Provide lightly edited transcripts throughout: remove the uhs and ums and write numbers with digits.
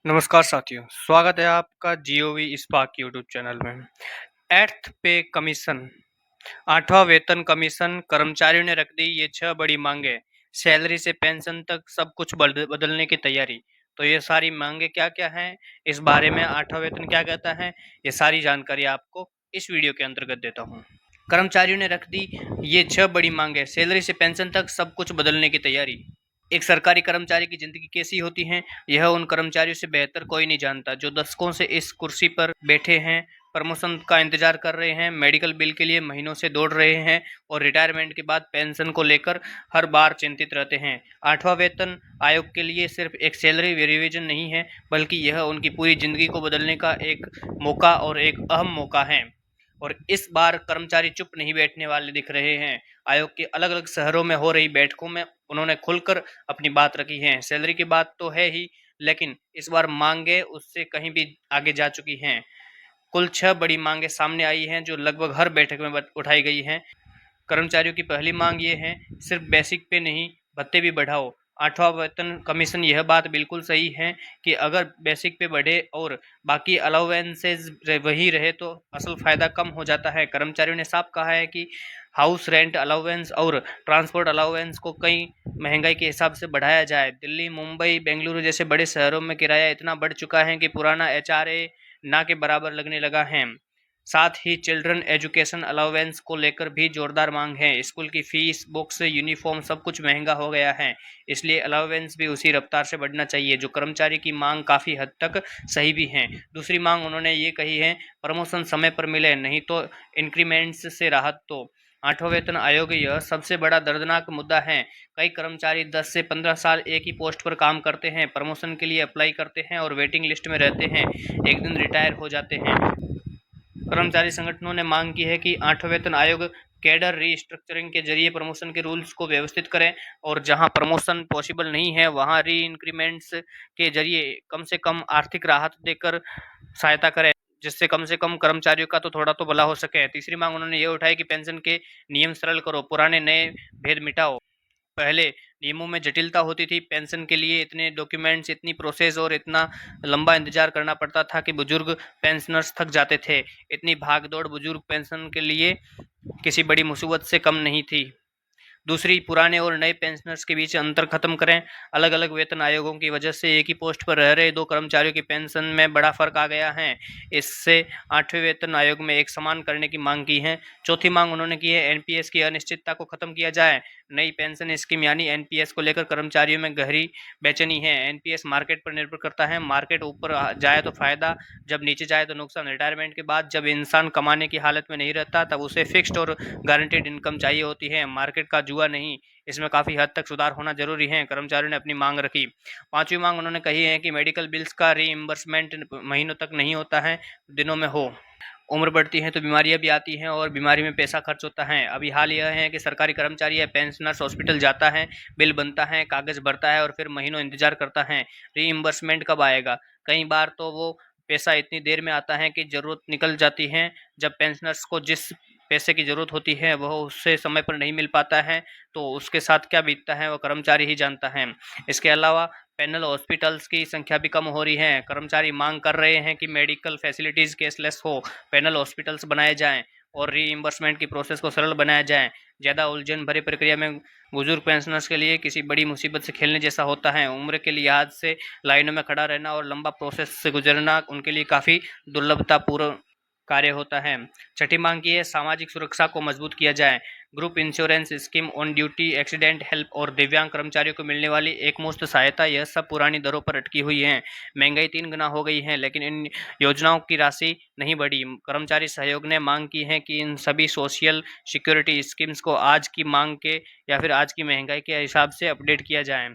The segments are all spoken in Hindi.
नमस्कार साथियों, स्वागत है आपका जीओवी स्पार्क यूट्यूब चैनल में। एट्थ पे कमीशन, आठवां वेतन कमीशन कर्मचारियों ने रख दी ये 6 बड़ी मांगे। सैलरी से पेंशन तक सब कुछ बदलने की तैयारी। तो ये सारी मांगे क्या क्या हैं, इस बारे में आठवां वेतन क्या कहता है, ये सारी जानकारी आपको इस वीडियो के अंतर्गत देता हूँ। कर्मचारियों ने रख दी ये 6 बड़ी मांगे, सैलरी से पेंशन तक सब कुछ बदलने की तैयारी। एक सरकारी कर्मचारी की जिंदगी कैसी होती है, यह उन कर्मचारियों से बेहतर कोई नहीं जानता जो दशकों से इस कुर्सी पर बैठे हैं, प्रमोशन का इंतजार कर रहे हैं, मेडिकल बिल के लिए महीनों से दौड़ रहे हैं और रिटायरमेंट के बाद पेंशन को लेकर हर बार चिंतित रहते हैं। आठवां वेतन आयोग के लिए सिर्फ एक सैलरी रिवीजन नहीं है, बल्कि यह उनकी पूरी जिंदगी को बदलने का एक मौका और एक अहम मौका है। और इस बार कर्मचारी चुप नहीं बैठने वाले दिख रहे हैं। आयोग के अलग अलग शहरों में हो रही बैठकों में उन्होंने खुलकर अपनी बात रखी है। सैलरी की बात तो है ही, लेकिन इस बार मांगे उससे कहीं भी आगे जा चुकी हैं। कुल 6 बड़ी मांगे सामने आई हैं जो लगभग हर बैठक में उठाई गई हैं। कर्मचारियों की पहली मांग ये है, सिर्फ बेसिक पे नहीं, भत्ते भी बढ़ाओ। आठवां वेतन कमीशन यह बात बिल्कुल सही है कि अगर बेसिक पे बढ़े और बाकी अलाउंसेज वही रहे तो असल फायदा कम हो जाता है। कर्मचारियों ने साफ कहा है कि हाउस रेंट अलाउंस और ट्रांसपोर्ट अलाउंस को कई महंगाई के हिसाब से बढ़ाया जाए। दिल्ली, मुंबई, बेंगलुरु जैसे बड़े शहरों में किराया इतना बढ़ चुका है कि पुराना एचआरए ना के बराबर लगने लगा है। साथ ही चिल्ड्रन एजुकेशन अलाउंस को लेकर भी जोरदार मांग है। स्कूल की फीस, बुक्स, यूनिफॉर्म सब कुछ महंगा हो गया है, इसलिए अलाउंस भी उसी रफ्तार से बढ़ना चाहिए। जो कर्मचारी की मांग काफ़ी हद तक सही भी है। दूसरी मांग उन्होंने ये कही है, प्रमोशन समय पर मिले, नहीं तो इंक्रीमेंट्स से राहत दो। आठवां वेतन आयोग यह सबसे बड़ा दर्दनाक मुद्दा है। कई कर्मचारी 10 से 15 साल एक ही पोस्ट पर काम करते हैं, प्रमोशन के लिए अप्लाई करते हैं और वेटिंग लिस्ट में रहते हैं, एक दिन रिटायर हो जाते हैं। कर्मचारी संगठनों ने मांग की है कि आठवां वेतन आयोग कैडर रीस्ट्रक्चरिंग के जरिए प्रमोशन के रूल्स को व्यवस्थित करें और जहां प्रमोशन पॉसिबल नहीं है वहां री इंक्रीमेंट्स के जरिए कम से कम आर्थिक राहत देकर सहायता करें, जिससे कम से कम कर्मचारियों का तो थोड़ा तो भला हो सके। तीसरी मांग उन्होंने ये उठाई कि पेंशन के नियम सरल करो, पुराने नए भेद मिटाओ। पहले नियमों में जटिलता होती थी, पेंशन के लिए इतने डॉक्यूमेंट्स, इतनी प्रोसेस और इतना लंबा इंतजार करना पड़ता था कि बुजुर्ग पेंशनर्स थक जाते थे। इतनी भागदौड़ बुजुर्ग पेंशन के लिए किसी बड़ी मुसीबत से कम नहीं थी। दूसरी, पुराने और नए पेंशनर्स के बीच अंतर खत्म करें। अलग अलग वेतन आयोगों की वजह से एक ही पोस्ट पर रह रहे 2 कर्मचारियों की पेंशन में बड़ा फर्क आ गया है। इससे 8वें वेतन आयोग में एक समान करने की मांग की है। चौथी मांग उन्होंने की है, एनपीएस की अनिश्चितता को खत्म किया जाए। नई पेंशन स्कीम यानी एनपीएस को लेकर कर्मचारियों में गहरी बेचैनी है। एनपीएस मार्केट पर निर्भर करता है, मार्केट ऊपर जाए तो फायदा, जब नीचे जाए तो नुकसान। रिटायरमेंट के बाद जब इंसान कमाने की हालत में नहीं रहता तब उसे फिक्स्ड और गारंटीड इनकम चाहिए होती है, मार्केट का जुआ नहीं। इसमें काफ़ी हद तक सुधार होना जरूरी है। कर्मचारियों ने अपनी मांग रखी। पांचवी मांग उन्होंने कही है कि मेडिकल बिल्स का रीइंबर्समेंट महीनों तक नहीं होता है, दिनों में हो। उम्र बढ़ती है तो बीमारियां भी आती हैं और बीमारी में पैसा खर्च होता है। अभी हाल यह है कि सरकारी कर्मचारी या पेंशनर्स हॉस्पिटल जाता है, बिल बनता है, कागज भरता है और फिर महीनों इंतजार करता है, रीइंबर्समेंट कब आएगा। कई बार तो वो पैसा इतनी देर में आता है कि ज़रूरत निकल जाती है। जब पेंशनर्स को जिस पैसे की ज़रूरत होती है वह उससे समय पर नहीं मिल पाता है तो उसके साथ क्या बीतता है वह कर्मचारी ही जानता है। इसके अलावा पैनल हॉस्पिटल्स की संख्या भी कम हो रही है। कर्मचारी मांग कर रहे हैं कि मेडिकल फैसिलिटीज़ कैशलेस हो, पैनल हॉस्पिटल्स बनाए जाएं और रीइंबर्समेंट की प्रोसेस को सरल बनाया जाए। ज़्यादा उलझन भरी प्रक्रिया में बुजुर्ग पेंशनर्स के लिए किसी बड़ी मुसीबत से खेलने जैसा होता है। उम्र के लिहाज से लाइनों में खड़ा रहना और लंबा प्रोसेस से गुजरना उनके लिए काफ़ी दुर्लभतापूर्ण कार्य होता है। छठी मांग की है, सामाजिक सुरक्षा को मजबूत किया जाए। Group insurance scheme, on duty accident help और दिव्यांग कर्मचारियों को मिलने वाली एक मुश्त सहायता, यह सब पुरानी दरों पर अटकी हुई है। महंगाई 3 गुना हो गई है लेकिन इन योजनाओं की राशि नहीं बढ़ी। कर्मचारी सहयोग ने मांग की है कि इन सभी सोशल सिक्योरिटी स्कीम्स को आज की मांग के या फिर आज की महंगाई के हिसाब से अपडेट किया जाए।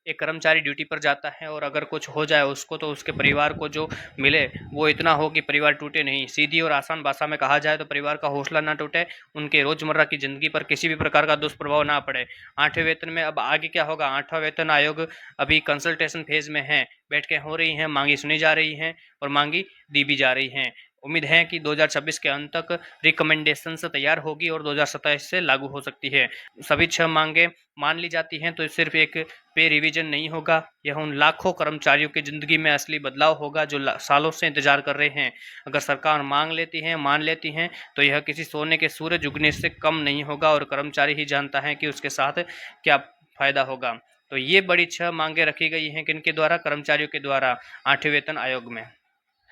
एक कर्मचारी ड्यूटी पर जाता है और अगर कुछ हो जाए उसको तो उसके परिवार को जो मिले वो इतना हो कि परिवार टूटे नहीं। सीधी और आसान भाषा में कहा जाए तो परिवार का हौसला ना टूटे, उनके रोजमर्रा की जिंदगी पर किसी भी प्रकार का दुष्प्रभाव ना पड़े। 8वें वेतन में अब आगे क्या होगा? 8वां वेतन आयोग अभी कंसल्टेशन फेज में है, बैठकें हो रही हैं, मांगी सुनी जा रही हैं और मांगी दी भी जा रही हैं। उम्मीद है कि 2026 के अंत तक रिकमेंडेशंस तैयार होगी और 2027 से लागू हो सकती है। सभी 6 मांगें मान ली जाती हैं तो सिर्फ एक पे रिवीजन नहीं होगा, यह उन लाखों कर्मचारियों की ज़िंदगी में असली बदलाव होगा जो सालों से इंतजार कर रहे हैं। अगर सरकार मान लेती हैं तो यह किसी सोने के सूरज उगने से कम नहीं होगा और कर्मचारी ही जानता है कि उसके साथ क्या फ़ायदा होगा। तो ये बड़ी 6 मांगें रखी गई हैं किनके द्वारा? कर्मचारियों के द्वारा 8वें वेतन आयोग में।